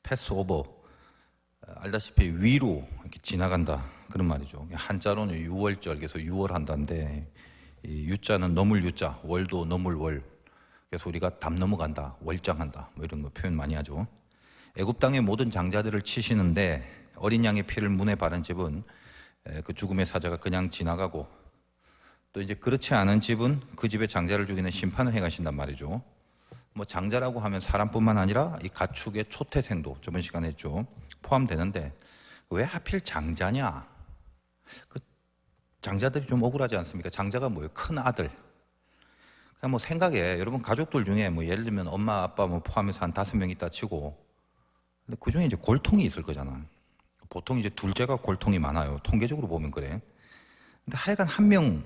패스오버, 알다시피 위로 이렇게 지나간다 그런 말이죠. 한자로는 유월절, 그래서 유월한다인데 이 유자는 넘을 유자, 월도 넘을 월. 그래서 우리가 담 넘어간다, 월장한다 뭐 이런 거 표현 많이 하죠. 애굽 땅의 모든 장자들을 치시는데 어린 양의 피를 문에 바른 집은 그 죽음의 사자가 그냥 지나가고, 또 이제 그렇지 않은 집은 그 집의 장자를 죽이는 심판을 행하신단 말이죠. 뭐 장자라고 하면 사람뿐만 아니라 이 가축의 초태생도 저번 시간에 했죠. 포함되는데 왜 하필 장자냐? 그 장자들이 좀 억울하지 않습니까? 장자가 뭐예요? 큰 아들. 그냥 뭐 생각에 여러분 가족들 중에 뭐 예를 들면 엄마 아빠 뭐 포함해서 한 5명 있다 치고, 근데 그 중에 이제 골통이 있을 거잖아. 보통 이제 둘째가 골통이 많아요. 통계적으로 보면 그래. 근데 하여간 한 명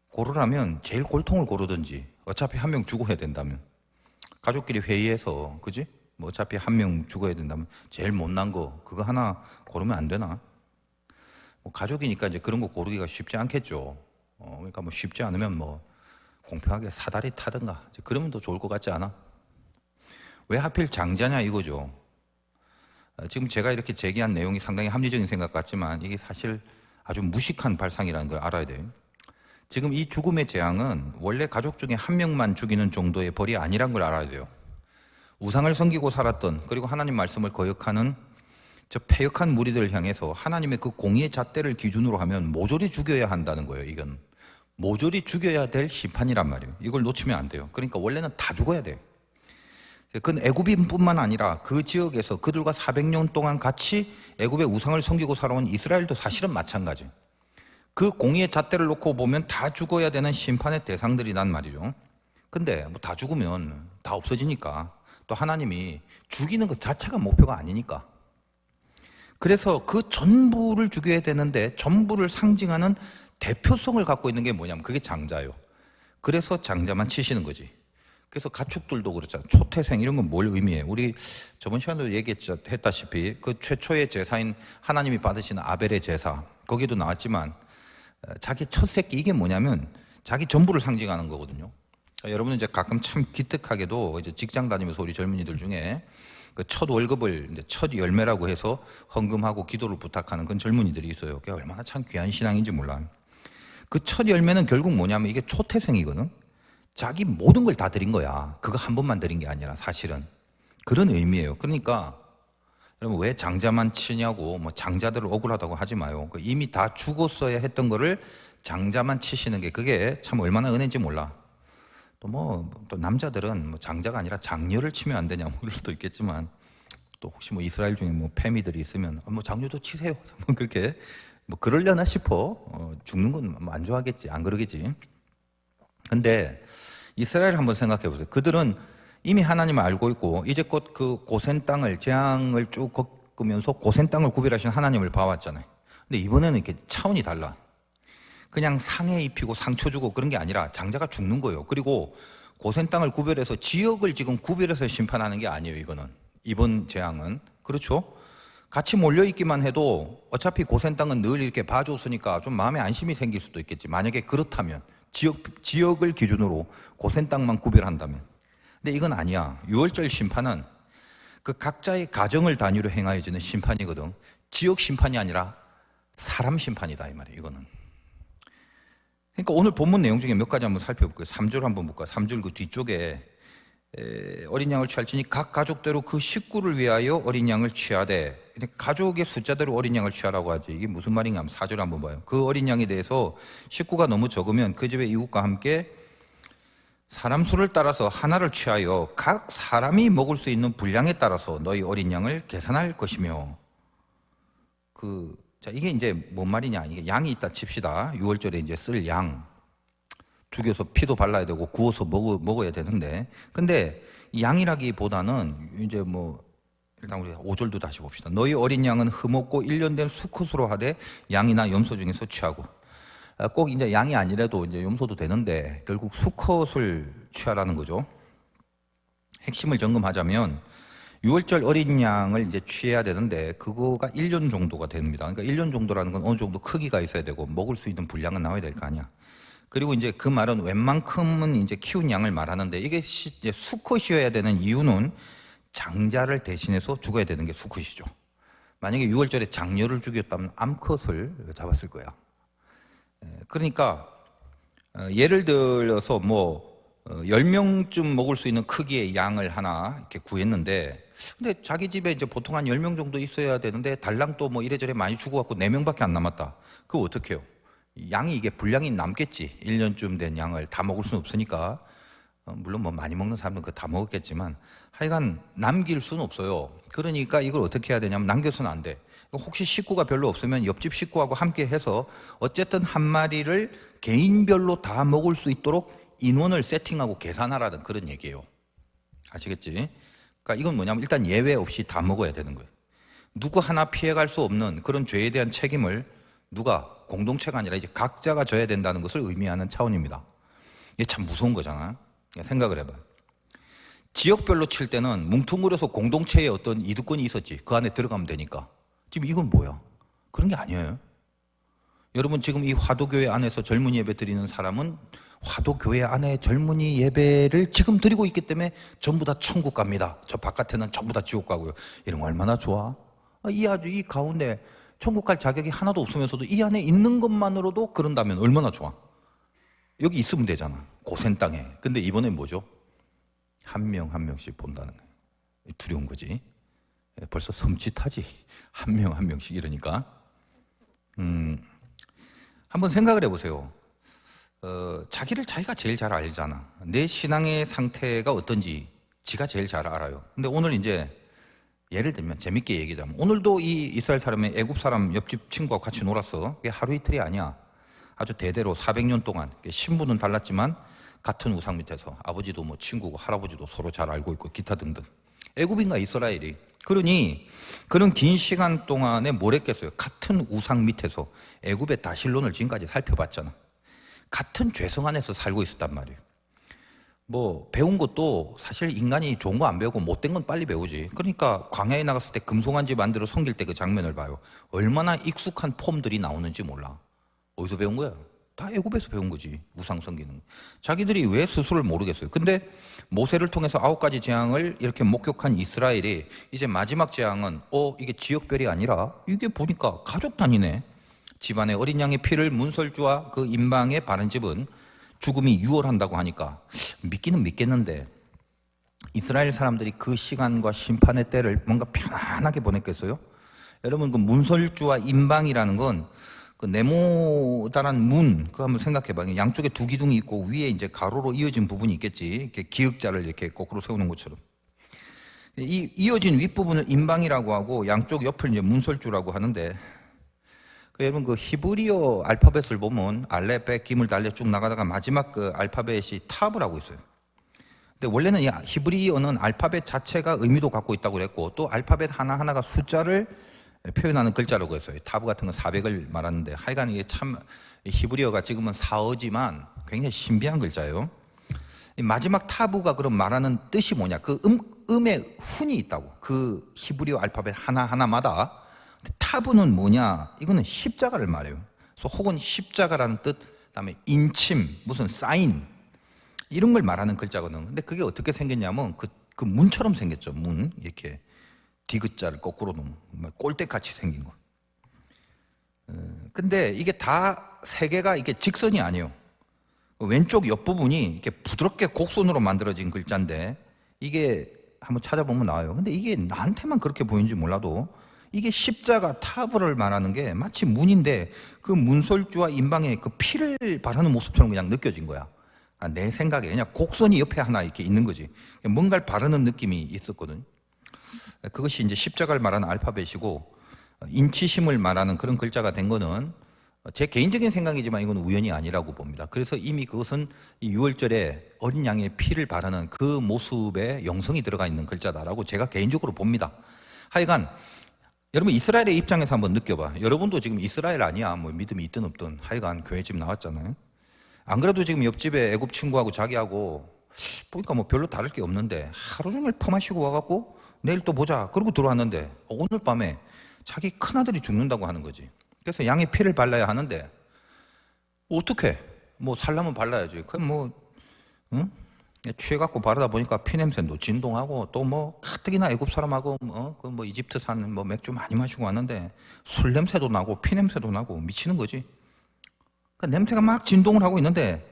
고르라면 제일 골통을 고르든지, 어차피 한 명 죽어야 된다면 가족끼리 회의해서, 그지? 뭐 어차피 한 명 죽어야 된다면 제일 못난 거 그거 하나 고르면 안 되나? 뭐 가족이니까 이제 그런 거 고르기가 쉽지 않겠죠. 그러니까 뭐 쉽지 않으면 뭐 공평하게 사다리 타든가 그러면 더 좋을 것 같지 않아? 왜 하필 장자냐 이거죠. 지금 제가 이렇게 제기한 내용이 상당히 합리적인 생각 같지만 이게 사실 아주 무식한 발상이라는 걸 알아야 돼요. 지금 이 죽음의 재앙은 원래 가족 중에 한 명만 죽이는 정도의 벌이 아니란 걸 알아야 돼요. 우상을 섬기고 살았던, 그리고 하나님 말씀을 거역하는 저 패역한 무리들을 향해서 하나님의 그 공의의 잣대를 기준으로 하면 모조리 죽여야 한다는 거예요. 이건 모조리 죽여야 될 심판이란 말이에요. 이걸 놓치면 안 돼요. 그러니까 원래는 다 죽어야 돼요. 그건 애굽인뿐만 아니라 그 지역에서 그들과 400년 동안 같이 애굽의 우상을 섬기고 살아온 이스라엘도 사실은 마찬가지. 그 공의의 잣대를 놓고 보면 다 죽어야 되는 심판의 대상들이란 말이죠. 근데 뭐 다 죽으면 다 없어지니까, 또 하나님이 죽이는 것 자체가 목표가 아니니까, 그래서 그 전부를 죽여야 되는데 전부를 상징하는 대표성을 갖고 있는 게 뭐냐면 그게 장자예요. 그래서 장자만 치시는 거지. 그래서 가축들도 그렇잖아요. 초태생 이런 건 뭘 의미해요? 우리 저번 시간에도 얘기했다시피 그 최초의 제사인 하나님이 받으시는 아벨의 제사, 거기도 나왔지만 자기 첫 새끼, 이게 뭐냐면 자기 전부를 상징하는 거거든요. 여러분은 이제 가끔 참 기특하게도 이제 직장 다니면서 우리 젊은이들 중에 그 첫 월급을 이제 첫 열매라고 해서 헌금하고 기도를 부탁하는 그런 젊은이들이 있어요. 그게 얼마나 참 귀한 신앙인지 몰라. 그 첫 열매는 결국 뭐냐면 이게 초태생이거든. 자기 모든 걸 다 드린 거야. 그거 한 번만 드린 게 아니라 사실은 그런 의미예요. 그러니까 여러분 왜 장자만 치냐고 뭐 장자들을 억울하다고 하지 마요. 이미 다 죽었어야 했던 거를 장자만 치시는 게 그게 참 얼마나 은혜인지 몰라. 또 남자들은 뭐 장자가 아니라 장녀를 치면 안 되냐 뭐 그럴 수도 있겠지만, 또 혹시 뭐 이스라엘 중에 뭐 패미들이 있으면 뭐 장녀도 치세요 뭐 그렇게 뭐 그러려나 싶어. 죽는 건 안 좋아하겠지, 안 그러겠지. 근데 이스라엘 한번 생각해 보세요. 그들은 이미 하나님을 알고 있고 이제 곧 그 고센 땅을, 재앙을 쭉 겪으면서 고센 땅을 구별하신 하나님을 봐왔잖아요. 근데 이번에는 이렇게 차원이 달라. 그냥 상해 입히고 상처 주고 그런 게 아니라 장자가 죽는 거예요. 그리고 고센 땅을 구별해서 지역을 지금 구별해서 심판하는 게 아니에요. 이번 재앙은. 그렇죠? 같이 몰려있기만 해도 어차피 고센 땅은 늘 이렇게 봐줬으니까 좀 마음에 안심이 생길 수도 있겠지. 만약에 그렇다면 지역을 기준으로 고센 땅만 구별한다면. 근데 이건 아니야. 유월절 심판은 그 각자의 가정을 단위로 행하여지는 심판이거든. 지역 심판이 아니라 사람 심판이다 이 말이에요. 이거는. 그러니까 오늘 본문 내용 중에 몇 가지 한번 살펴볼게요. 3절 한번 볼까요? 3절 그 뒤쪽에 어린 양을 취할지니 각 가족대로 그 식구를 위하여 어린 양을 취하되, 가족의 숫자대로 어린 양을 취하라고 하지. 이게 무슨 말인가 하면 4절 한번 봐요. 그 어린 양에 대해서 식구가 너무 적으면 그 집의 이웃과 함께 사람 수를 따라서 하나를 취하여 각 사람이 먹을 수 있는 분량에 따라서 너희 어린 양을 계산할 것이며. 자, 이게 이제 뭔 말이냐. 이게 양이 있다 칩시다. 6월절에 이제 쓸 양. 죽여서 피도 발라야 되고 구워서 먹어야 되는데. 근데 이 양이라기보다는 이제 뭐, 일단 우리 5절도 다시 봅시다. 너희 어린 양은 흠없고 1년 된 수컷으로 하되 양이나 염소 중에서 취하고. 꼭 이제 양이 아니라도 이제 염소도 되는데 결국 수컷을 취하라는 거죠. 핵심을 점검하자면 6월절 어린 양을 이제 취해야 되는데 그거가 1년 정도가 됩니다. 그러니까 1년 정도라는 건 어느 정도 크기가 있어야 되고 먹을 수 있는 분량은 나와야 될 거 아니야. 그리고 이제 그 말은 웬만큼은 이제 키운 양을 말하는데 이게 이제 수컷이어야 되는 이유는 장자를 대신해서 죽어야 되는 게 수컷이죠. 만약에 6월절에 장녀를 죽였다면 암컷을 잡았을 거야. 그러니까 예를 들어서 뭐 10명쯤 먹을 수 있는 크기의 양을 하나 이렇게 구했는데, 근데 자기 집에 이제 보통 한 10명 정도 있어야 되는데 달랑 또 뭐 이래저래 많이 죽어갖고 4명밖에 안 남았다. 그거 어떻게 해요? 양이 이게 분량이 남겠지. 1년쯤 된 양을 다 먹을 수는 없으니까. 물론 뭐 많이 먹는 사람은 그거 다 먹었겠지만 하여간 남길 수는 없어요. 그러니까 이걸 어떻게 해야 되냐면 남겨서는 안 돼. 혹시 식구가 별로 없으면 옆집 식구하고 함께 해서 어쨌든 한 마리를 개인별로 다 먹을 수 있도록 인원을 세팅하고 계산하라는 그런 얘기예요. 아시겠지? 그러니까 이건 뭐냐면 일단 예외 없이 다 먹어야 되는 거예요. 누구 하나 피해갈 수 없는 그런 죄에 대한 책임을 누가, 공동체가 아니라 이제 각자가 져야 된다는 것을 의미하는 차원입니다. 이게 참 무서운 거잖아요. 생각을 해봐. 지역별로 칠 때는 뭉뚱그려서 공동체에 어떤 이득권이 있었지. 그 안에 들어가면 되니까. 지금 이건 뭐야? 그런 게 아니에요. 여러분 지금 이 화도교회 안에서 젊은이 예배 드리는 사람은 화도교회 안에 젊은이 예배를 지금 드리고 있기 때문에 전부 다 천국 갑니다. 저 바깥에는 전부 다 지옥 가고요. 이런 거 얼마나 좋아? 이 가운데 천국 갈 자격이 하나도 없으면서도 이 안에 있는 것만으로도 그런다면 얼마나 좋아? 여기 있으면 되잖아. 고센 땅에. 근데 이번엔 뭐죠? 한 명 한 명씩 본다는 거예요. 두려운 거지. 벌써 섬찟하지. 한 명 한 명씩 이러니까. 한번 생각을 해보세요. 자기를 자기가 제일 잘 알잖아. 내 신앙의 상태가 어떤지 지가 제일 잘 알아요. 근데 오늘 이제 예를 들면 재밌게 얘기하자면 오늘도 이 이스라엘 사람의 애굽 사람 옆집 친구하고 같이 놀았어. 그게 하루 이틀이 아니야. 아주 대대로 400년 동안 신분은 달랐지만 같은 우상 밑에서 아버지도 뭐 친구고 할아버지도 서로 잘 알고 있고 기타 등등. 애굽인가 이스라엘이. 그러니 그런 긴 시간 동안에 뭘 했겠어요? 같은 우상 밑에서 애굽의 다실론을 지금까지 살펴봤잖아. 같은 죄성 안에서 살고 있었단 말이에요. 뭐 배운 것도 사실 인간이 좋은 거 안 배우고 못된 건 빨리 배우지. 그러니까 광야에 나갔을 때 금송아지 만들어 섬길 때 그 장면을 봐요. 얼마나 익숙한 폼들이 나오는지 몰라. 어디서 배운 거야? 다 애굽에서 배운 거지. 우상 섬기는. 자기들이 왜 스스로를 모르겠어요. 근데 모세를 통해서 9가지 재앙을 이렇게 목격한 이스라엘이 이제 마지막 재앙은 이게 지역별이 아니라 이게 보니까 가족 단위네. 집안의 어린 양의 피를 문설주와 그 임방에 바른 집은 죽음이 유월한다고 하니까 믿기는 믿겠는데 이스라엘 사람들이 그 시간과 심판의 때를 뭔가 편안하게 보냈겠어요? 여러분 그 문설주와 임방이라는 건 그 네모다란 문, 그거 한번 생각해봐. 양쪽에 두 기둥이 있고 위에 이제 가로로 이어진 부분이 있겠지. 이렇게 기역자를 이렇게 거꾸로 세우는 것처럼. 이 이어진 윗부분을 임방이라고 하고 양쪽 옆을 이제 문설주라고 하는데, 여러분 그 히브리어 알파벳을 보면 알레, 베, 기물, 달레 쭉 나가다가 마지막 그 알파벳이 탑이라고 있어요. 근데 원래는 이 히브리어는 알파벳 자체가 의미도 갖고 있다고 그랬고 또 알파벳 하나하나가 숫자를 표현하는 글자라고 했어요. 타브 같은 건 400을 말하는데 하여간 이게 참 히브리어가 지금은 사어지만 굉장히 신비한 글자예요. 마지막 타브가 그럼 말하는 뜻이 뭐냐? 그 음의 훈이 있다고. 그 히브리어 알파벳 하나하나마다. 타브는 뭐냐? 이거는 십자가를 말해요. 그래서 혹은 십자가라는 뜻, 그다음에 인침, 무슨 사인 이런 걸 말하는 글자거든. 근데 그게 어떻게 생겼냐면 그 문처럼 생겼죠. 문 이렇게 디귿자를 거꾸로 놓으면 꼴대같이 생긴 거. 근데 이게 다 세 개가 이게 직선이 아니에요. 왼쪽 옆부분이 이렇게 부드럽게 곡선으로 만들어진 글자인데 이게 한번 찾아보면 나와요. 근데 이게 나한테만 그렇게 보이는지 몰라도 이게 십자가 타브를 말하는 게 마치 문인데 그 문설주와 임방에 그 피를 바르는 모습처럼 그냥 느껴진 거야. 내 생각에 그냥 곡선이 옆에 하나 이렇게 있는 거지. 뭔가를 바르는 느낌이 있었거든. 그것이 이제 십자가를 말하는 알파벳이고 인치심을 말하는 그런 글자가 된 거는 제 개인적인 생각이지만 이건 우연이 아니라고 봅니다. 그래서 이미 그것은 이 6월절에 어린 양의 피를 바르는 그 모습에 영성이 들어가 있는 글자다라고 제가 개인적으로 봅니다. 하여간 여러분 이스라엘의 입장에서 한번 느껴봐. 여러분도 지금 이스라엘 아니야. 뭐 믿음이 있든 없든 하여간 교회 집 나왔잖아요. 안 그래도 지금 옆집에 애굽 친구하고 자기하고 보니까 뭐 별로 다를 게 없는데 하루 종일 퍼마시고 와갖고 내일 또 보자 그러고 들어왔는데 오늘 밤에 자기 큰아들이 죽는다고 하는 거지. 그래서 양의 피를 발라야 하는데 어떻게 뭐 살라면 발라야지. 그럼 뭐 응? 취해갖고 바르다 보니까 피냄새도 진동하고 또 뭐 가뜩이나 애굽 사람하고 뭐 이집트산 뭐 맥주 많이 마시고 왔는데 술 냄새도 나고 피냄새도 나고 미치는 거지. 그 냄새가 막 진동을 하고 있는데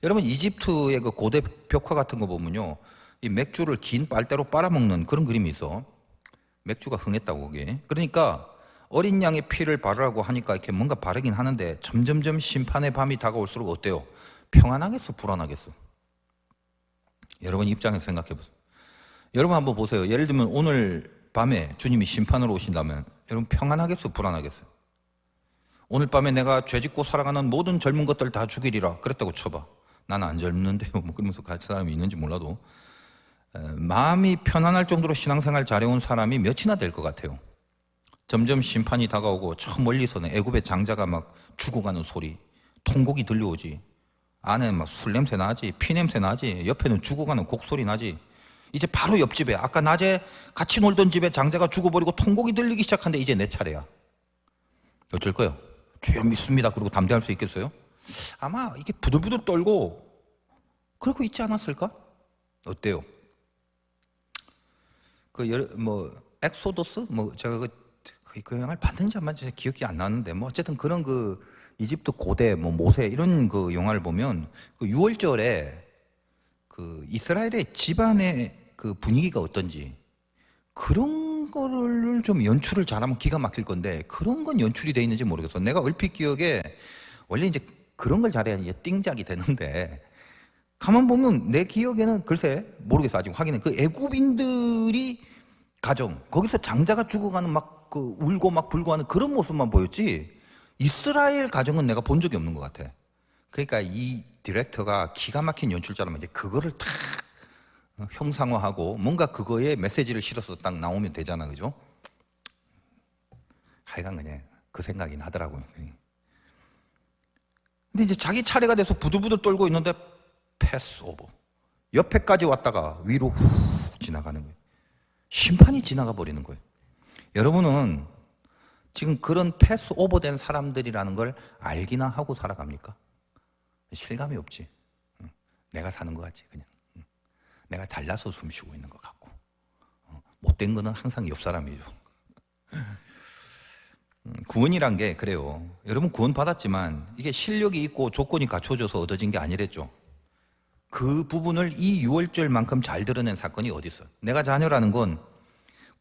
여러분 이집트의 그 고대 벽화 같은 거 보면요. 이 맥주를 긴 빨대로 빨아먹는 그런 그림이 있어. 맥주가 흥했다고 그게. 그러니까 어린 양의 피를 바르라고 하니까 이렇게 뭔가 바르긴 하는데 점점점 심판의 밤이 다가올수록 어때요? 평안하겠어? 불안하겠어? 여러분 입장에서 생각해 보세요. 여러분 한번 보세요. 예를 들면 오늘 밤에 주님이 심판으로 오신다면 여러분 평안하겠어? 불안하겠어요? 오늘 밤에 내가 죄짓고 살아가는 모든 젊은 것들 다 죽이리라 그랬다고 쳐봐. 나는 안 젊는데요. 뭐 그러면서 같이 사람이 있는지 몰라도 마음이 편안할 정도로 신앙생활 잘해온 사람이 몇이나 될 것 같아요. 점점 심판이 다가오고 저 멀리서는 애굽의 장자가 막 죽어가는 소리, 통곡이 들려오지. 안에 막 술 냄새 나지, 피 냄새 나지, 옆에는 죽어가는 곡소리 나지. 이제 바로 옆집에 아까 낮에 같이 놀던 집에 장자가 죽어버리고 통곡이 들리기 시작한데 이제 내 차례야. 어쩔 거요? 주여 믿습니다. 그리고 담대할 수 있겠어요? 아마 이게 부들부들 떨고 그러고 있지 않았을까? 어때요? 엑소더스? 제가 그 영화를 봤는지 안 봤는지 기억이 안 나는데 어쨌든 그런 그 이집트 고대 모세 이런 그 영화를 보면 그 6월절에 그 이스라엘의 집안의 그 분위기가 어떤지 그런 거를 좀 연출을 잘하면 기가 막힐 건데 그런 건 연출이 돼 있는지 모르겠어. 내가 얼핏 기억에 원래 이제 그런 걸 잘해야 이제 띵작이 되는데 가만 보면 내 기억에는 글쎄 모르겠어. 아직 확인해. 그 애굽인들이 가정 거기서 장자가 죽어가는 막 그 울고 막 불고 하는 그런 모습만 보였지 이스라엘 가정은 내가 본 적이 없는 것 같아. 그러니까 이 디렉터가 기가 막힌 연출자라면 이제 그거를 다 형상화하고 뭔가 그거에 메시지를 실어서 딱 나오면 되잖아, 그죠? 하여간 그냥 그 생각이 나더라고요. 근데 이제 자기 차례가 돼서 부들부들 떨고 있는데 패스 오버. 옆에까지 왔다가 위로 훅 지나가는 거예요. 심판이 지나가 버리는 거예요. 여러분은 지금 그런 패스 오버된 사람들이라는 걸 알기나 하고 살아갑니까? 실감이 없지. 내가 사는 것 같지 그냥. 내가 잘나서 숨 쉬고 있는 것 같고 못된 거는 항상 옆 사람이죠. 구원이란 게 그래요. 여러분 구원 받았지만 이게 실력이 있고 조건이 갖춰져서 얻어진 게 아니랬죠. 그 부분을 이 6월절만큼 잘 드러낸 사건이 어디 있어요? 내가 자녀라는 건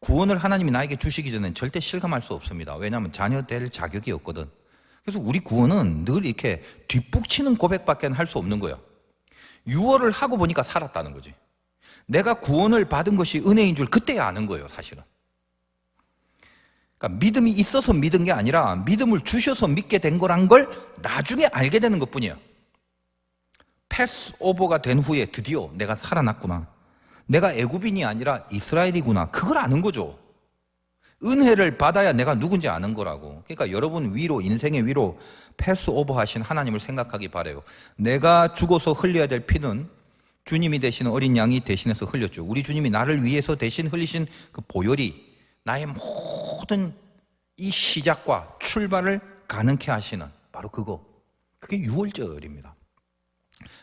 구원을 하나님이 나에게 주시기 전엔 절대 실감할 수 없습니다. 왜냐하면 자녀 될 자격이 없거든. 그래서 우리 구원은 늘 이렇게 뒷북치는 고백밖에 할 수 없는 거예요. 6월을 하고 보니까 살았다는 거지. 내가 구원을 받은 것이 은혜인 줄 그때야 아는 거예요, 사실은. 그러니까 믿음이 있어서 믿은 게 아니라 믿음을 주셔서 믿게 된 거란 걸 나중에 알게 되는 것뿐이에요. 패스 오버가 된 후에 드디어 내가 살아났구나. 내가 애굽인이 아니라 이스라엘이구나. 그걸 아는 거죠. 은혜를 받아야 내가 누군지 아는 거라고. 그러니까 여러분 위로, 인생의 위로 패스 오버 하신 하나님을 생각하기 바라요. 내가 죽어서 흘려야 될 피는 주님이 되시는 어린 양이 대신해서 흘렸죠. 우리 주님이 나를 위해서 대신 흘리신 그 보혈이 나의 모든 이 시작과 출발을 가능케 하시는 바로 그거. 그게 6월절입니다.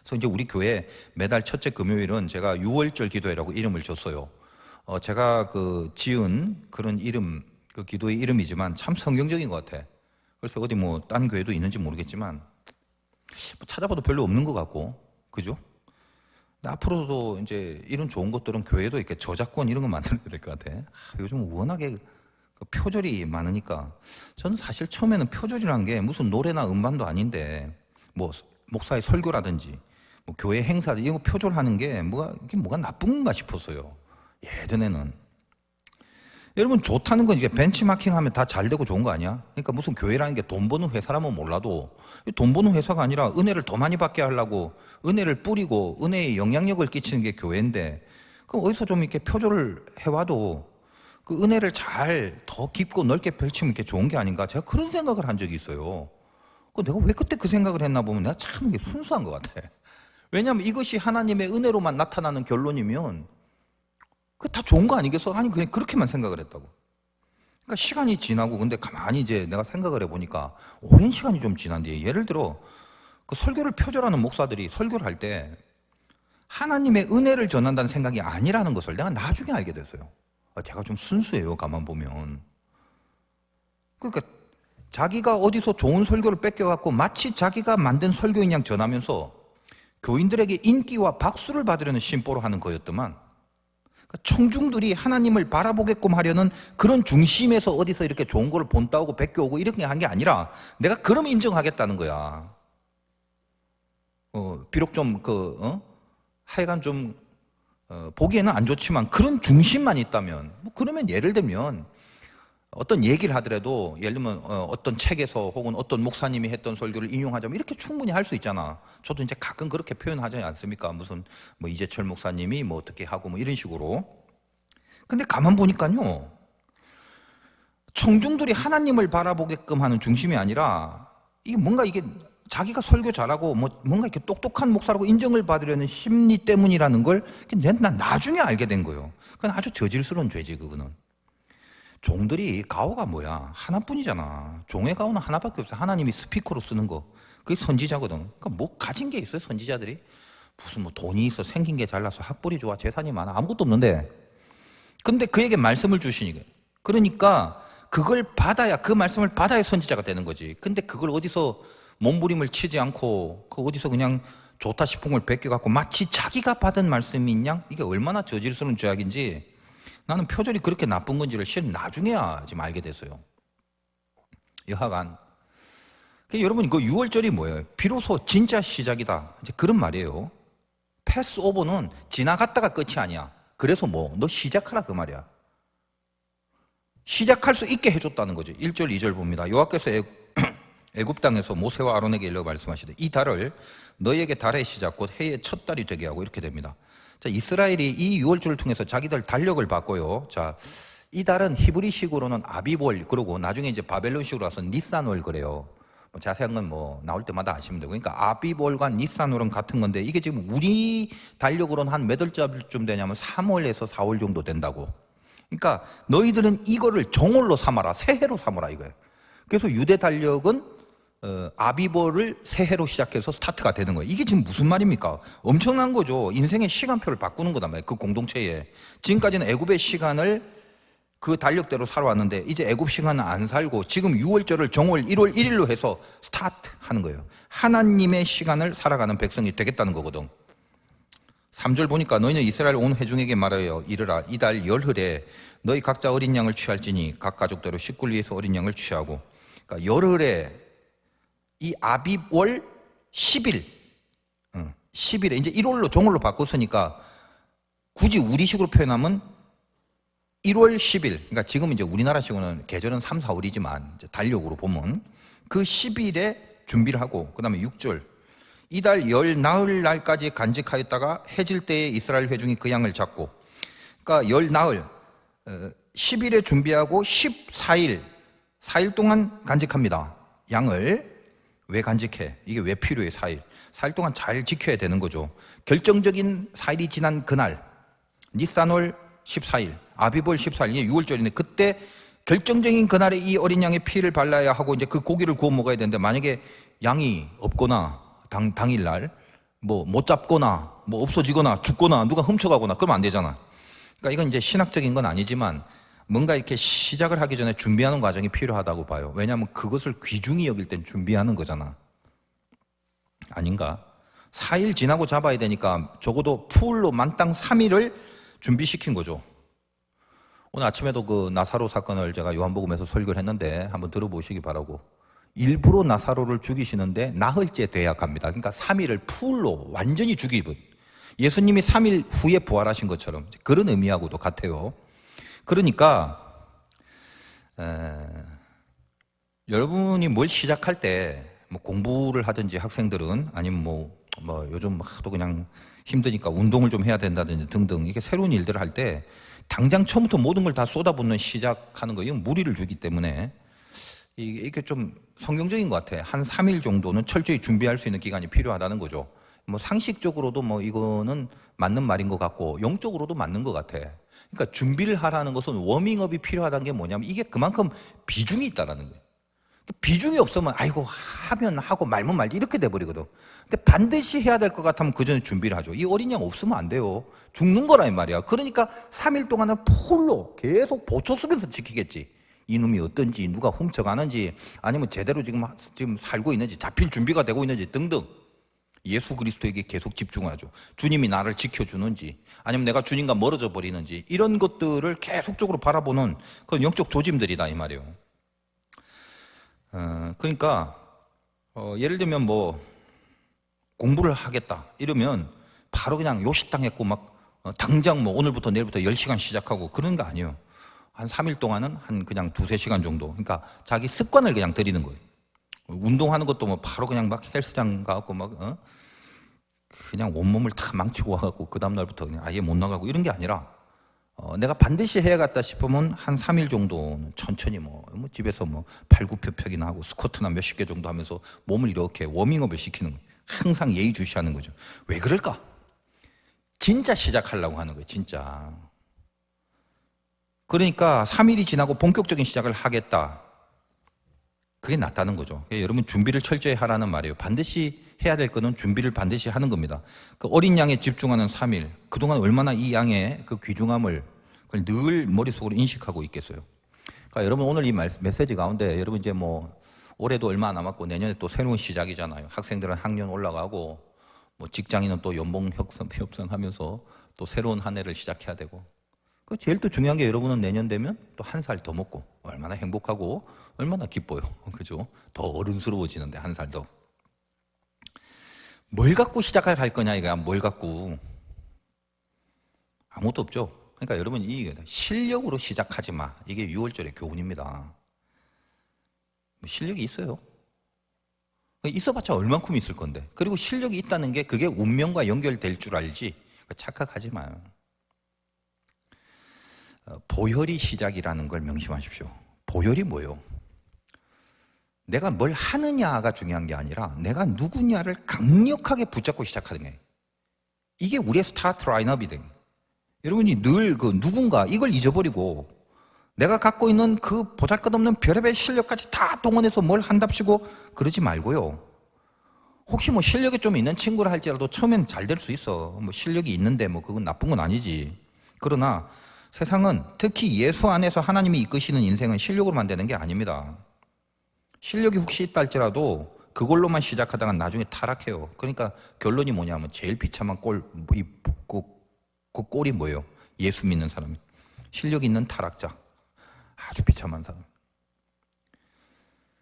그래서 이제 우리 교회 매달 첫째 금요일은 제가 6월절 기도회라고 이름을 줬어요. 제가 그 지은 그런 이름, 그 기도의 이름이지만 참 성경적인 것 같아. 그래서 어디 딴 교회도 있는지 모르겠지만 찾아봐도 별로 없는 것 같고, 그죠? 근데 앞으로도 이제 이런 좋은 것들은 교회도 이렇게 저작권 이런 거 만들어야 될 것 같아. 요즘 워낙에 그 표절이 많으니까 저는 사실 처음에는 표절이란 게 무슨 노래나 음반도 아닌데 목사의 설교라든지 교회 행사 이런 거 표절하는 게 뭐가 나쁜 건가 싶었어요. 예전에는. 여러분 좋다는 건 이게 벤치마킹하면 다 잘 되고 좋은 거 아니야? 그러니까 무슨 교회라는 게 돈 버는 회사라면 몰라도 돈 버는 회사가 아니라 은혜를 더 많이 받게 하려고 은혜를 뿌리고 은혜의 영향력을 끼치는 게 교회인데 그럼 어디서 좀 이렇게 표절을 해와도 그 은혜를 잘 더 깊고 넓게 펼치면 이게 좋은 게 아닌가? 제가 그런 생각을 한 적이 있어요. 내가 왜 그때 그 생각을 했나 보면 내가 참 이게 순수한 것 같아. 왜냐하면 이것이 하나님의 은혜로만 나타나는 결론이면 그 다 좋은 거 아니겠어? 아니 그냥 그렇게만 생각을 했다고. 그러니까 시간이 지나고 근데 가만히 이제 내가 생각을 해보니까 오랜 시간이 좀 지난 뒤에 예를 들어 그 설교를 표절하는 목사들이 설교를 할 때 하나님의 은혜를 전한다는 생각이 아니라는 것을 내가 나중에 알게 됐어요. 제가 좀 순수해요, 가만 보면. 그러니까 자기가 어디서 좋은 설교를 뺏겨갖고 마치 자기가 만든 설교인 양 전하면서 교인들에게 인기와 박수를 받으려는 심보로 하는 거였더만, 그러니까 청중들이 하나님을 바라보게끔 하려는 그런 중심에서 어디서 이렇게 좋은 걸 본따오고 베껴오고 이렇게 한 게 아니라 내가 그럼 인정하겠다는 거야. 비록 좀 하여간 좀 보기에는 안 좋지만 그런 중심만 있다면, 뭐 그러면 예를 들면 어떤 얘기를 하더라도 예를 들면 어떤 책에서 혹은 어떤 목사님이 했던 설교를 인용하자면 이렇게 충분히 할 수 있잖아. 저도 이제 가끔 그렇게 표현하지 않습니까? 무슨 뭐 이재철 목사님이 뭐 어떻게 하고 뭐 이런 식으로. 근데 가만 보니까요, 청중들이 하나님을 바라보게끔 하는 중심이 아니라 이게 뭔가 이게 자기가 설교 잘하고 뭐 뭔가 이렇게 똑똑한 목사라고 인정을 받으려는 심리 때문이라는 걸 난 나중에 알게 된 거예요. 그건 아주 저질스러운 죄지, 그거는. 종들이 가오가 뭐야? 하나뿐이잖아. 종의 가오는 하나밖에 없어. 하나님이 스피커로 쓰는 거. 그게 선지자거든. 그러니까 뭐 가진 게 있어요, 선지자들이? 무슨 뭐 돈이 있어, 생긴 게 잘나서, 학벌이 좋아, 재산이 많아, 아무것도 없는데. 근데 그에게 말씀을 주시니까. 그러니까 그걸 받아야, 그 말씀을 받아야 선지자가 되는 거지. 근데 그걸 어디서 몸부림을 치지 않고 그 어디서 그냥 좋다 싶은 걸 베껴갖고 마치 자기가 받은 말씀인 양, 이게 얼마나 저질스러운 죄악인지 나는 표절이 그렇게 나쁜 건지를 실은 나중에야 지금 알게 됐어요. 여하간 여러분, 그 6월절이 뭐예요? 비로소 진짜 시작이다, 이제 그런 말이에요. 패스오버는 지나갔다가 끝이 아니야. 그래서 뭐 너 시작하라, 그 말이야. 시작할 수 있게 해줬다는 거지. 1절 2절 봅니다. 여호와께서 애굽 땅에서 모세와 아론에게 일러 말씀하시되 이 달을 너희에게 달의 시작 곧 해의 첫 달이 되게 하고, 이렇게 됩니다. 자, 이스라엘이 이 6월절을 통해서 자기들 달력을 바꿔요. 자, 이 달은 히브리식으로는 아비볼, 그러고 나중에 이제 바벨론식으로 와서 니산월 그래요. 뭐 자세한 건 뭐 나올 때마다 아시면 되고. 그러니까 아비볼과 니산월은 같은 건데 이게 지금 우리 달력으로는 한 몇 월쯤 되냐면 3월에서 4월 정도 된다고. 그러니까 너희들은 이거를 정월로 삼아라, 새해로 삼아라, 이거예요. 그래서 유대 달력은 아비볼을 새해로 시작해서 스타트가 되는 거예요. 이게 지금 무슨 말입니까? 엄청난 거죠. 인생의 시간표를 바꾸는 거단 말이에요, 그 공동체에. 지금까지는 애굽의 시간을 그 달력대로 살아왔는데 이제 애굽 시간은 안 살고 지금 6월절을 정월 1월 1일로 해서 스타트 하는 거예요. 하나님의 시간을 살아가는 백성이 되겠다는 거거든. 3절 보니까 너희는 이스라엘 온 회중에게 말하여 이르라, 이달 열흘에 너희 각자 어린 양을 취할지니 각 가족대로 식구를 위해서 어린 양을 취하고. 그러니까 열흘에 이 아비월 10일, 10일에 이제 1월로 정월로 바꿨으니까 굳이 우리식으로 표현하면 1월 10일, 그러니까 지금 이제 우리나라식으로는 계절은 3, 4월이지만 이제 달력으로 보면 그 10일에 준비를 하고, 그 다음에 6절 이달 열 나흘 날까지 간직하였다가 해질 때에 이스라엘 회중이 그 양을 잡고. 그러니까 열 나흘 10일에 준비하고 14일 4일 동안 간직합니다. 양을. 왜 간직해? 이게 왜 필요해? 4일 동안 잘 지켜야 되는 거죠. 결정적인 4일이 지난 그날 니산월 14일 아비볼 14일, 이게 6월절인데 그때 결정적인 그날에 이 어린 양의 피를 발라야 하고 이제 그 고기를 구워 먹어야 되는데, 만약에 양이 없거나 당일날 뭐 못 잡거나 뭐 없어지거나 죽거나 누가 훔쳐가거나 그러면 안 되잖아. 그러니까 이건 이제 신학적인 건 아니지만 뭔가 이렇게 시작을 하기 전에 준비하는 과정이 필요하다고 봐요. 왜냐하면 그것을 귀중히 여길 땐 준비하는 거잖아. 아닌가? 4일 지나고 잡아야 되니까 적어도 풀로 만땅 3일을 준비시킨 거죠. 오늘 아침에도 그 나사로 사건을 제가 요한복음에서 설교를 했는데 한번 들어보시기 바라고. 일부러 나사로를 죽이시는데 나흘째 돼야 갑니다. 그러니까 3일을 풀로 완전히 죽이고, 예수님이 3일 후에 부활하신 것처럼 그런 의미하고도 같아요. 그러니까 여러분이 뭘 시작할 때 뭐 공부를 하든지 학생들은 아니면 뭐 요즘 하도 그냥 힘드니까 운동을 좀 해야 된다든지 등등 이게 새로운 일들을 할 때 당장 처음부터 모든 걸 다 쏟아붓는 시작하는 거, 이건 무리를 주기 때문에 이게 좀 성경적인 것 같아. 한 3일 정도는 철저히 준비할 수 있는 기간이 필요하다는 거죠. 뭐 상식적으로도 뭐 이거는 맞는 말인 것 같고 영적으로도 맞는 것 같아. 그러니까 준비를 하라는 것은 워밍업이 필요하다는 게 뭐냐면 이게 그만큼 비중이 있다는 거예요. 비중이 없으면 아이고 하면 하고 말면 말지 이렇게 돼버리거든. 근데 반드시 해야 될 것 같으면 그 전에 준비를 하죠. 이 어린 양 없으면 안 돼요. 죽는 거라 이 말이야. 그러니까 3일 동안은 풀로 계속 보초 속에서 지키겠지. 이놈이 어떤지, 누가 훔쳐가는지, 아니면 제대로 지금 살고 있는지, 잡힐 준비가 되고 있는지 등등. 예수 그리스도에게 계속 집중하죠. 주님이 나를 지켜주는지, 아니면 내가 주님과 멀어져 버리는지, 이런 것들을 계속적으로 바라보는 그런 영적 조짐들이다 이 말이에요. 그러니까 예를 들면 뭐 공부를 하겠다 이러면 바로 그냥 요식당했고 막 당장 뭐 오늘부터 내일부터 10시간 시작하고 그런 거 아니에요. 한 3일 동안은 한 그냥 2-3시간 정도. 그러니까 자기 습관을 그냥 들이는 거예요. 운동하는 것도 뭐 바로 그냥 막 헬스장 가고 막 그냥 온몸을 다 망치고 와갖고 그 다음날부터 그냥 아예 못 나가고 이런 게 아니라 내가 반드시 해야겠다 싶으면 한 3일 정도는 천천히 뭐 집에서 뭐 팔굽혀펴기나 하고 스쿼트나 몇십 개 정도 하면서 몸을 이렇게 워밍업을 시키는 거예요. 항상 예의주시하는 거죠. 왜 그럴까? 진짜 시작하려고 하는 거예요. 진짜. 그러니까 3일이 지나고 본격적인 시작을 하겠다. 그게 낫다는 거죠. 여러분 준비를 철저히 하라는 말이에요. 반드시 해야 될 거는 준비를 반드시 하는 겁니다. 그 어린 양에 집중하는 3일, 그동안 얼마나 이 양의 그 귀중함을 그걸 늘 머릿속으로 인식하고 있겠어요. 그러니까 여러분 오늘 이 메시지 가운데 여러분 이제 뭐 올해도 얼마 안 남았고 내년에 또 새로운 시작이잖아요. 학생들은 학년 올라가고 뭐 직장인은 또 연봉 협상하면서 또 새로운 한 해를 시작해야 되고. 그 제일 또 중요한 게 여러분은 내년 되면 또 한 살 더 먹고 얼마나 행복하고 얼마나 기뻐요. 그죠? 더 어른스러워지는데 한 살 더. 뭘 갖고 시작할 거냐 이거야. 뭘 갖고. 아무것도 없죠. 그러니까 여러분 이 실력으로 시작하지 마. 이게 6월절의 교훈입니다. 실력이 있어요. 있어봤자 얼만큼 있을 건데. 그리고 실력이 있다는 게 그게 운명과 연결될 줄 알지. 착각하지 마요. 보혈이 시작이라는 걸 명심하십시오. 보혈이 뭐예요? 내가 뭘 하느냐가 중요한 게 아니라 내가 누구냐를 강력하게 붙잡고 시작하는 거예요. 이게 우리의 스타트 라인업이든. 여러분이 늘 그 누군가 이걸 잊어버리고 내가 갖고 있는 그 보잘것없는 별의별 실력까지 다 동원해서 뭘 한답시고 그러지 말고요. 혹시 뭐 실력이 좀 있는 친구라 할지라도 처음엔 잘 될 수 있어. 뭐 실력이 있는데 뭐 그건 나쁜 건 아니지. 그러나 세상은 특히 예수 안에서 하나님이 이끄시는 인생은 실력으로만 되는 게 아닙니다. 실력이 혹시 있다 할지라도 그걸로만 시작하다가 나중에 타락해요. 그러니까 결론이 뭐냐면 제일 비참한 그 꼴이 뭐예요? 예수 믿는 사람이. 실력 있는 타락자. 아주 비참한 사람.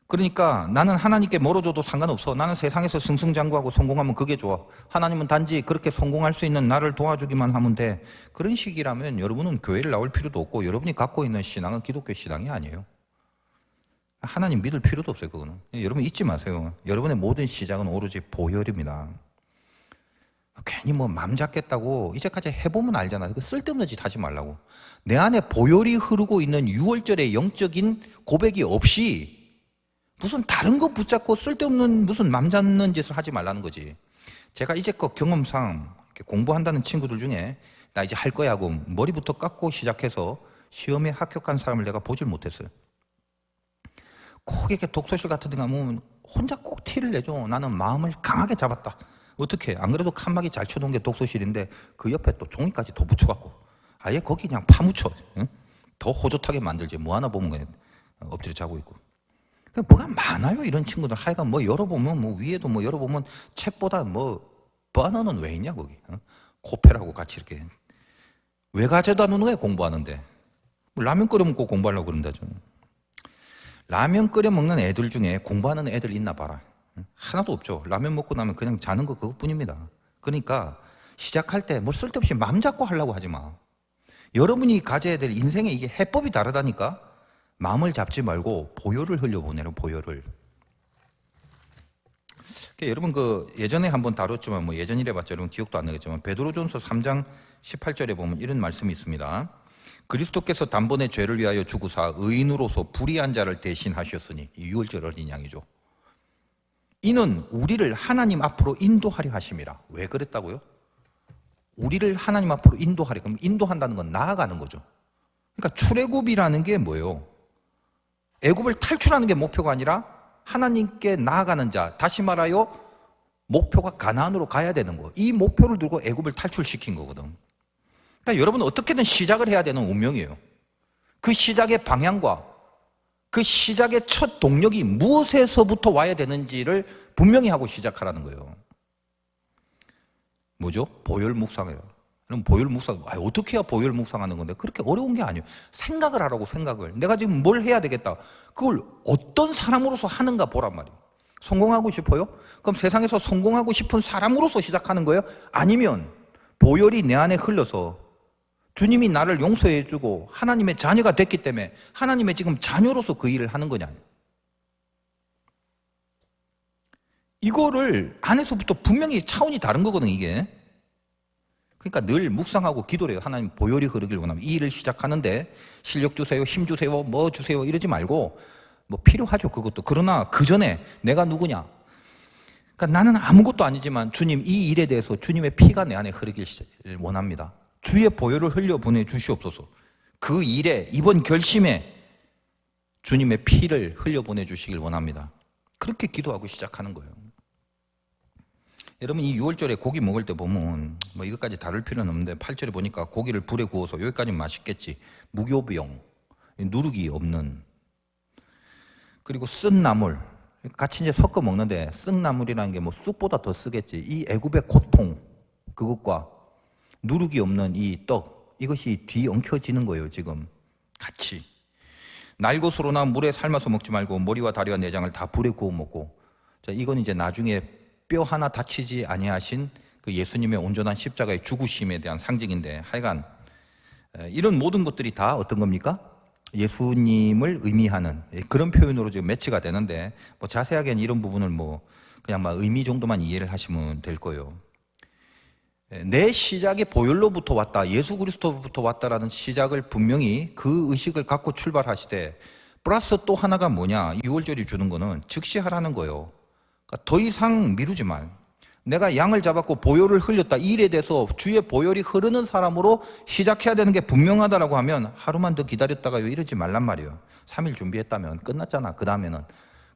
그러니까 나는 하나님께 멀어져도 상관없어. 나는 세상에서 승승장구하고 성공하면 그게 좋아. 하나님은 단지 그렇게 성공할 수 있는 나를 도와주기만 하면 돼. 그런 식이라면 여러분은 교회를 나올 필요도 없고 여러분이 갖고 있는 신앙은 기독교 신앙이 아니에요. 하나님 믿을 필요도 없어요. 그거는. 여러분 잊지 마세요. 여러분의 모든 시작은 오로지 보혈입니다. 괜히 뭐 맘 잡겠다고 이제까지 해보면 알잖아. 그 쓸데없는 짓 하지 말라고. 내 안에 보혈이 흐르고 있는 6월절의 영적인 고백이 없이 무슨 다른 거 붙잡고 쓸데없는 무슨 맘 잡는 짓을 하지 말라는 거지. 제가 이제껏 경험상 공부한다는 친구들 중에 나 이제 할 거야 하고 머리부터 깎고 시작해서 시험에 합격한 사람을 내가 보질 못했어요. 꼭 이렇게 독서실 같은 데 가면 혼자 꼭 티를 내죠. 나는 마음을 강하게 잡았다. 어떻게? 안 그래도 칸막이 잘 쳐놓은 게 독서실인데 그 옆에 또 종이까지 더 붙여갖고 아예 거기 그냥 파묻혀. 응? 더 호젓하게 만들지. 뭐 하나 보면 그냥 엎드려 자고 있고. 뭐가 많아요 이런 친구들. 하여간 뭐 열어보면 뭐 위에도 뭐 열어보면 책보다 뭐 버너는 왜 있냐 거기. 코페라고 같이 이렇게 왜 가져다 놓는 거야 공부하는데. 뭐 라면 끓여 먹고 공부하려고 그런다죠. 라면 끓여 먹는 애들 중에 공부하는 애들 있나 봐라. 하나도 없죠. 라면 먹고 나면 그냥 자는 거 그것뿐입니다. 그러니까 시작할 때 뭐 쓸데없이 맘 잡고 하려고 하지 마. 여러분이 가져야 될 인생에 이게 해법이 다르다니까. 마음을 잡지 말고 보혈을 흘려보내는 보혈을. 여러분 그 예전에 한번 다뤘지만 뭐 예전이래 봤자 여러분 기억도 안 나겠지만 베드로전서 3장 18절에 보면 이런 말씀이 있습니다. 그리스도께서 단번에 죄를 위하여 죽으사 의인으로서 불의한 자를 대신하셨으니 6월절 어린 양이죠. 이는 우리를 하나님 앞으로 인도하려 하심이라. 왜 그랬다고요? 우리를 하나님 앞으로 인도하려. 그럼 인도한다는 건 나아가는 거죠. 그러니까 출애굽이라는 게 뭐예요? 애굽을 탈출하는 게 목표가 아니라 하나님께 나아가는 자, 다시 말하여 목표가 가나안으로 가야 되는 거. 이 목표를 두고 애굽을 탈출시킨 거거든. 그러니까 여러분은 어떻게든 시작을 해야 되는 운명이에요. 그 시작의 방향과 그 시작의 첫 동력이 무엇에서부터 와야 되는지를 분명히 하고 시작하라는 거예요. 뭐죠? 보혈 묵상이에요. 그럼 보혈 묵상, 어떻게 해야 보혈 묵상하는 건데? 그렇게 어려운 게 아니에요. 생각을 하라고, 생각을. 내가 지금 뭘 해야 되겠다. 그걸 어떤 사람으로서 하는가 보란 말이에요. 성공하고 싶어요? 그럼 세상에서 성공하고 싶은 사람으로서 시작하는 거예요? 아니면 보혈이 내 안에 흘러서 주님이 나를 용서해 주고 하나님의 자녀가 됐기 때문에 하나님의 지금 자녀로서 그 일을 하는 거냐? 이거를 안에서부터 분명히 차원이 다른 거거든, 이게. 그러니까 늘 묵상하고 기도를 해요. 하나님 보혈이 흐르길 원하면 이 일을 시작하는데 실력 주세요, 힘 주세요, 뭐 주세요 이러지 말고 뭐 필요하죠, 그것도. 그러나 그 전에 내가 누구냐? 그러니까 나는 아무것도 아니지만 주님 이 일에 대해서 주님의 피가 내 안에 흐르길 원합니다. 주의 보혈을 흘려 보내 주시옵소서. 그 일에 이번 결심에 주님의 피를 흘려 보내 주시길 원합니다. 그렇게 기도하고 시작하는 거예요. 여러분 이 6월절에 고기 먹을 때 보면 뭐 이것까지 다룰 필요는 없는데 8절에 보니까 고기를 불에 구워서 여기까지는 맛있겠지. 무교병, 누룩이 없는, 그리고 쓴 나물 같이 이제 섞어 먹는데 쓴 나물이라는 게 뭐 쑥보다 더 쓰겠지. 이 애굽의 고통 그것과 누룩이 없는 이 떡, 이것이 뒤엉켜지는 거예요. 지금 같이 날것으로나 물에 삶아서 먹지 말고 머리와 다리와 내장을 다 불에 구워 먹고. 자, 이건 이제 나중에 뼈 하나 다치지 아니하신 그 예수님의 온전한 십자가의 죽으심에 대한 상징인데, 하여간 이런 모든 것들이 다 어떤 겁니까? 예수님을 의미하는 그런 표현으로 지금 매치가 되는데, 뭐 자세하게는 이런 부분을 뭐 그냥 막 의미 정도만 이해를 하시면 될 거예요. 내 시작이 보혈로부터 왔다, 예수 그리스도로부터 왔다라는 시작을 분명히 그 의식을 갖고 출발하시되, 플러스 또 하나가 뭐냐, 6월절이 주는 거는 즉시 하라는 거예요. 그러니까 더 이상 미루지 말. 내가 양을 잡았고 보혈을 흘렸다, 이 일에 대해서 주의 보혈이 흐르는 사람으로 시작해야 되는 게 분명하다라고 하면 하루만 더 기다렸다가요 이러지 말란 말이에요. 3일 준비했다면 끝났잖아. 그 다음에는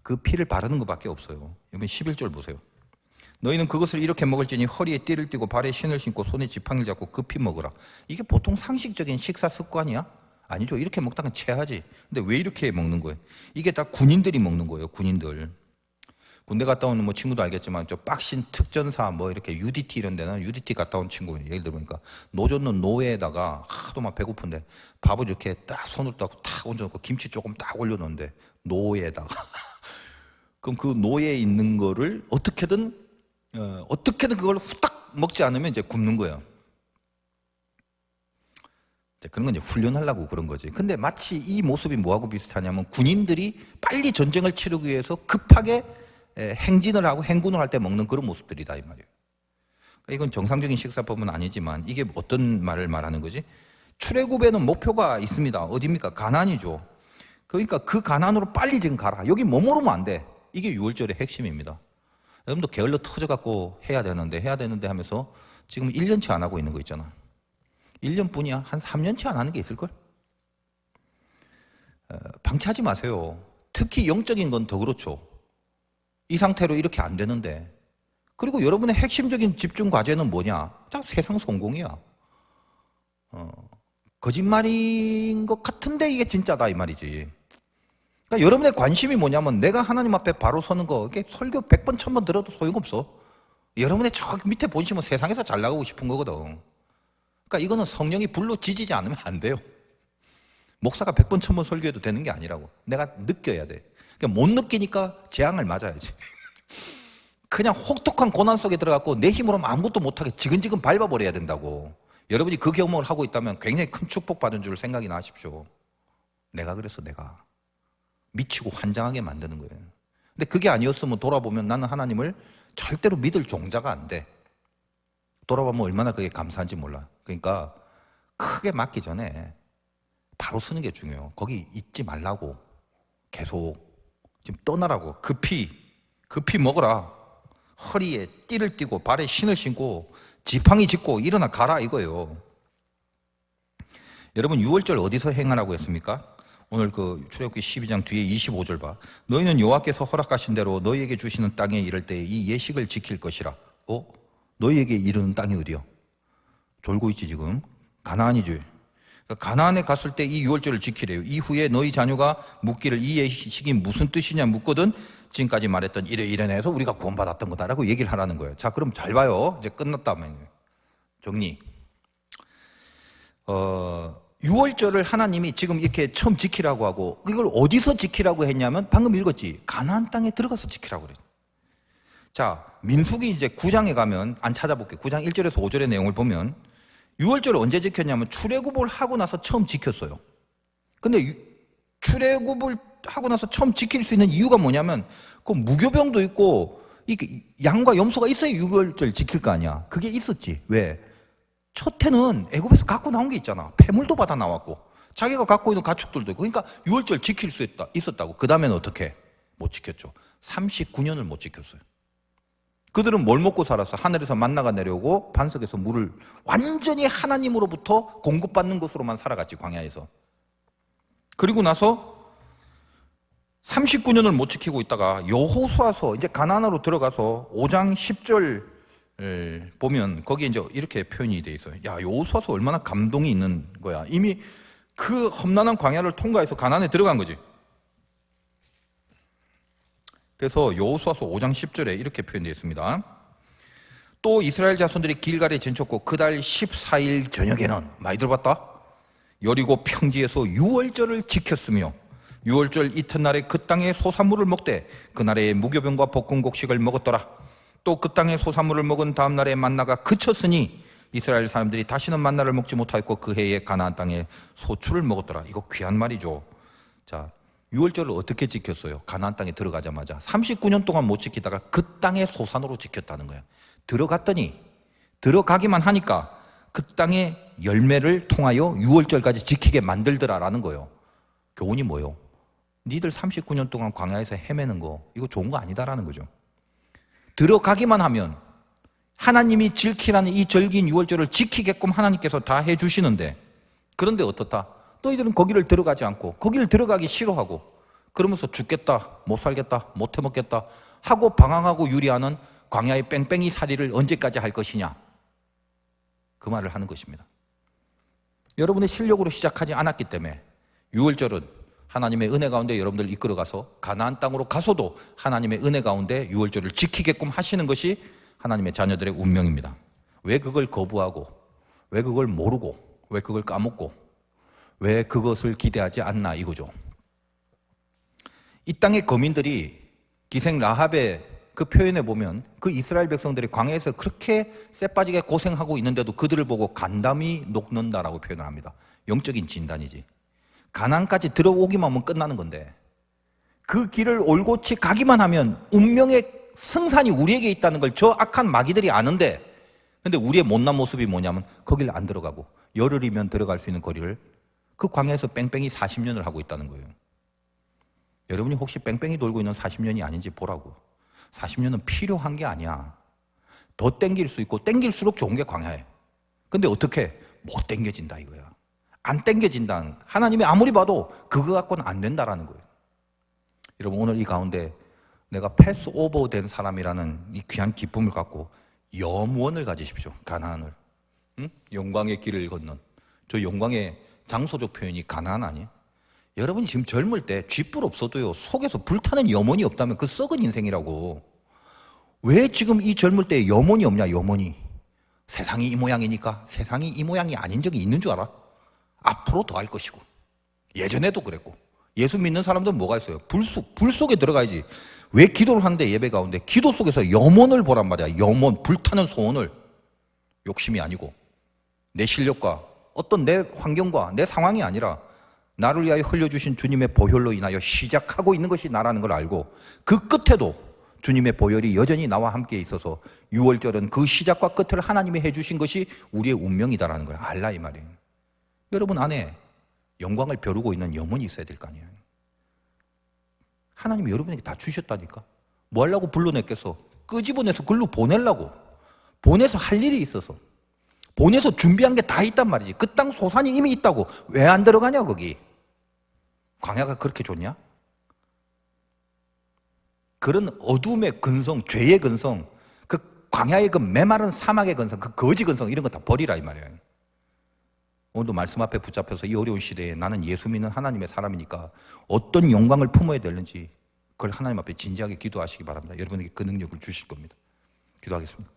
그 피를 바르는 것밖에 없어요. 여러분 11절 보세요. 너희는 그것을 이렇게 먹을지니 허리에 띠를 띠고 발에 신을 신고 손에 지팡이를 잡고 급히 먹으라. 이게 보통 상식적인 식사 습관이야? 아니죠. 이렇게 먹다가 체하지. 근데 왜 이렇게 먹는 거예요? 이게 다 군인들이 먹는 거예요. 군인들. 군대 갔다 오는 뭐 친구도 알겠지만 저 빡신 특전사 뭐 이렇게 UDT 이런 데는 UDT 갔다 온 친구 예를 들어보니까 노젓는 노예에다가 하도 막 배고픈데 밥을 이렇게 딱 손을 딱 얹어놓고 김치 조금 딱 올려놓는데 노예에다가 그럼 그 노예에 있는 거를 어떻게든 그걸 후딱 먹지 않으면 이제 굶는 거예요. 그런 건 이제 훈련하려고 그런 거지. 근데 마치 이 모습이 뭐하고 비슷하냐면 군인들이 빨리 전쟁을 치르기 위해서 급하게 행진을 하고 행군을 할 때 먹는 그런 모습들이다 이 말이에요. 그러니까 이건 정상적인 식사법은 아니지만 이게 어떤 말을 말하는 거지? 출애굽에는 목표가 있습니다. 어디입니까? 가나안이죠. 그러니까 그 가나안으로 빨리 지금 가라. 여기 머무르면 안 돼. 이게 6월절의 핵심입니다. 여러분도 게을러 터져갖고 해야 되는데 하면서 지금 1년치 안 하고 있는 거 있잖아. 1년뿐이야. 한 3년치 안 하는 게 있을걸? 방치하지 마세요. 특히 영적인 건 더 그렇죠. 이 상태로 이렇게 안 되는데. 그리고 여러분의 핵심적인 집중 과제는 뭐냐? 딱 세상 성공이야. 거짓말인 것 같은데 이게 진짜다 이 말이지. 그러니까 여러분의 관심이 뭐냐면 내가 하나님 앞에 바로 서는 거, 이게 설교 100번 1000번 들어도 소용없어. 여러분의 저 밑에 보시면 세상에서 잘 나가고 싶은 거거든. 그러니까 이거는 성령이 불로 지지지 않으면 안 돼요. 목사가 100번 1000번 설교해도 되는 게 아니라고. 내가 느껴야 돼. 그러니까 못 느끼니까 재앙을 맞아야지. 그냥 혹독한 고난 속에 들어갔고 내 힘으로는 아무것도 못하게 지근지근 밟아버려야 된다고. 여러분이 그 경험을 하고 있다면 굉장히 큰 축복받은 줄 생각이 나십시오. 내가 그래서 내가 미치고 환장하게 만드는 거예요. 근데 그게 아니었으면 돌아보면 나는 하나님을 절대로 믿을 종자가 안 돼. 돌아보면 얼마나 그게 감사한지 몰라. 그러니까 크게 맞기 전에 바로 쓰는 게 중요해요. 거기 있지 말라고. 계속 지금 떠나라고. 급히 먹어라. 허리에 띠를 띠고 발에 신을 신고 지팡이 짚고 일어나 가라 이거예요. 여러분 6월절 어디서 행하라고 했습니까? 오늘 그 출애굽기 12장 뒤에 25절 봐. 너희는 여호와께서 허락하신 대로 너희에게 주시는 땅에 이를 때 이 예식을 지킬 것이라. 너희에게 이르는 땅이 어디야? 졸고 있지 지금. 가나안이지. 그러니까 가나안에 갔을 때 이 유월절을 지키래요. 이후에 너희 자녀가 묻기를 이 예식이 무슨 뜻이냐 묻거든 지금까지 말했던 이래서 우리가 구원받았던 거다라고 얘기를 하라는 거예요. 자, 그럼 잘 봐요. 이제 끝났다면 정리. 유월절을 하나님이 지금 이렇게 처음 지키라고 하고 이걸 어디서 지키라고 했냐면 방금 읽었지. 가나안 땅에 들어가서 지키라고 그래요. 자, 민수기 이제 9장에 가면 안 찾아볼게요. 9장 1절에서 5절의 내용을 보면 유월절을 언제 지켰냐면 출애굽을 하고 나서 처음 지켰어요. 근데 출애굽을 하고 나서 처음 지킬 수 있는 이유가 뭐냐면 그 무교병도 있고 양과 염소가 있어야 유월절 지킬 거 아니야. 그게 있었지. 왜? 첫 해는 애굽에서 갖고 나온 게 있잖아. 폐물도 받아 나왔고 자기가 갖고 있는 가축들도 있고 그러니까 유월절 지킬 수 있었다고. 그 다음에는 어떻게? 못 지켰죠. 39년을 못 지켰어요. 그들은 뭘 먹고 살았어? 하늘에서 만나가 내려오고 반석에서 물을 완전히 하나님으로부터 공급받는 것으로만 살아갔지, 광야에서. 그리고 나서 39년을 못 지키고 있다가 여호수아서 이제 가나안으로 들어가서 5장 10절 보면 거기에 이제 이렇게 표현이 돼 있어요. 야, 여호수아서 얼마나 감동이 있는 거야. 이미 그 험난한 광야를 통과해서 가나안에 들어간 거지. 그래서 여호수아서 5장 10절에 이렇게 표현되어 있습니다. 또 이스라엘 자손들이 길갈에 진쳤고 그달 14일 저녁에는 많이 들어봤다? 여리고 평지에서 유월절을 지켰으며 유월절 이튿날에 그 땅의 소산물을 먹되 그날에 무교병과 볶은 곡식을 먹었더라. 또 그 땅의 소산물을 먹은 다음 날에 만나가 그쳤으니 이스라엘 사람들이 다시는 만나를 먹지 못하였고 그 해에 가나안 땅에 소출을 먹었더라. 이거 귀한 말이죠. 자, 유월절을 어떻게 지켰어요? 가나안 땅에 들어가자마자 39년 동안 못 지키다가 그 땅의 소산으로 지켰다는 거야. 들어가기만 하니까 그 땅의 열매를 통하여 유월절까지 지키게 만들더라라는 거예요. 교훈이 뭐예요? 니들 39년 동안 광야에서 헤매는 거 이거 좋은 거 아니다라는 거죠. 들어가기만 하면 하나님이 지키라는 이 절기인 유월절을 지키게끔 하나님께서 다 해주시는데, 그런데 어떻다? 너희들은 거기를 들어가지 않고 거기를 들어가기 싫어하고 그러면서 죽겠다, 못 살겠다, 못 해먹겠다 하고 방황하고 유리하는 광야의 뺑뺑이 살이를 언제까지 할 것이냐, 그 말을 하는 것입니다. 여러분의 실력으로 시작하지 않았기 때문에 유월절은 하나님의 은혜 가운데 여러분들 이끌어가서 가나안 땅으로 가서도 하나님의 은혜 가운데 유월절을 지키게끔 하시는 것이 하나님의 자녀들의 운명입니다. 왜 그걸 거부하고, 왜 그걸 모르고, 왜 그걸 까먹고, 왜 그것을 기대하지 않나 이거죠. 이 땅의 거민들이 기생 라합의 그 표현에 보면 그 이스라엘 백성들이 광야에서 그렇게 쎄빠지게 고생하고 있는데도 그들을 보고 간담이 녹는다라고 표현을 합니다. 영적인 진단이지. 가나안까지 들어오기만 하면 끝나는 건데 그 길을 올곧이 가기만 하면 운명의 승산이 우리에게 있다는 걸 저 악한 마귀들이 아는데, 근데 우리의 못난 모습이 뭐냐면 거길 안 들어가고 열흘이면 들어갈 수 있는 거리를 그 광야에서 뺑뺑이 40년을 하고 있다는 거예요. 여러분이 혹시 뺑뺑이 돌고 있는 40년이 아닌지 보라고. 40년은 필요한 게 아니야. 더 땡길 수 있고 땡길수록 좋은 게 광야에. 근데 어떻게? 못 땡겨진다 이거야. 안 땡겨진다. 하나님이 아무리 봐도 그거 갖고는 안 된다라는 거예요. 여러분, 오늘 이 가운데 내가 패스오버 된 사람이라는 이 귀한 기쁨을 갖고 염원을 가지십시오. 가나안을. 응? 영광의 길을 걷는. 저 영광의 장소적 표현이 가나안 아니에요? 여러분이 지금 젊을 때 쥐뿔 없어도요 속에서 불타는 염원이 없다면 그 썩은 인생이라고. 왜 지금 이 젊을 때 염원이 없냐? 염원이. 세상이 이 모양이니까. 세상이 이 모양이 아닌 적이 있는 줄 알아? 앞으로 더 할 것이고 예전에도 그랬고. 예수 믿는 사람들은 뭐가 있어요? 불 속에 들어가야지. 왜 기도를 하는데 예배 가운데 기도 속에서 염원을 보란 말이야. 염원, 불타는 소원을. 욕심이 아니고 내 실력과 어떤 내 환경과 내 상황이 아니라 나를 위하여 흘려주신 주님의 보혈로 인하여 시작하고 있는 것이 나라는 걸 알고 그 끝에도 주님의 보혈이 여전히 나와 함께 있어서 유월절은 그 시작과 끝을 하나님이 해주신 것이 우리의 운명이다라는 걸 알라 이 말이에요. 여러분 안에 영광을 벼르고 있는 염원이 있어야 될 거 아니에요. 하나님이 여러분에게 다 주셨다니까. 뭐 하려고 불러냈겠어? 끄집어내서 글로 보내려고. 보내서 할 일이 있어서. 보내서 준비한 게 다 있단 말이지. 그 땅 소산이 이미 있다고. 왜 안 들어가냐 거기. 광야가 그렇게 좋냐? 그런 어둠의 근성, 죄의 근성, 그 광야의 그 메마른 사막의 근성, 그 거지 근성 이런 거 다 버리라 이 말이에요. 오늘도 말씀 앞에 붙잡혀서 이 어려운 시대에 나는 예수 믿는 하나님의 사람이니까 어떤 영광을 품어야 되는지 그걸 하나님 앞에 진지하게 기도하시기 바랍니다. 여러분에게 그 능력을 주실 겁니다. 기도하겠습니다.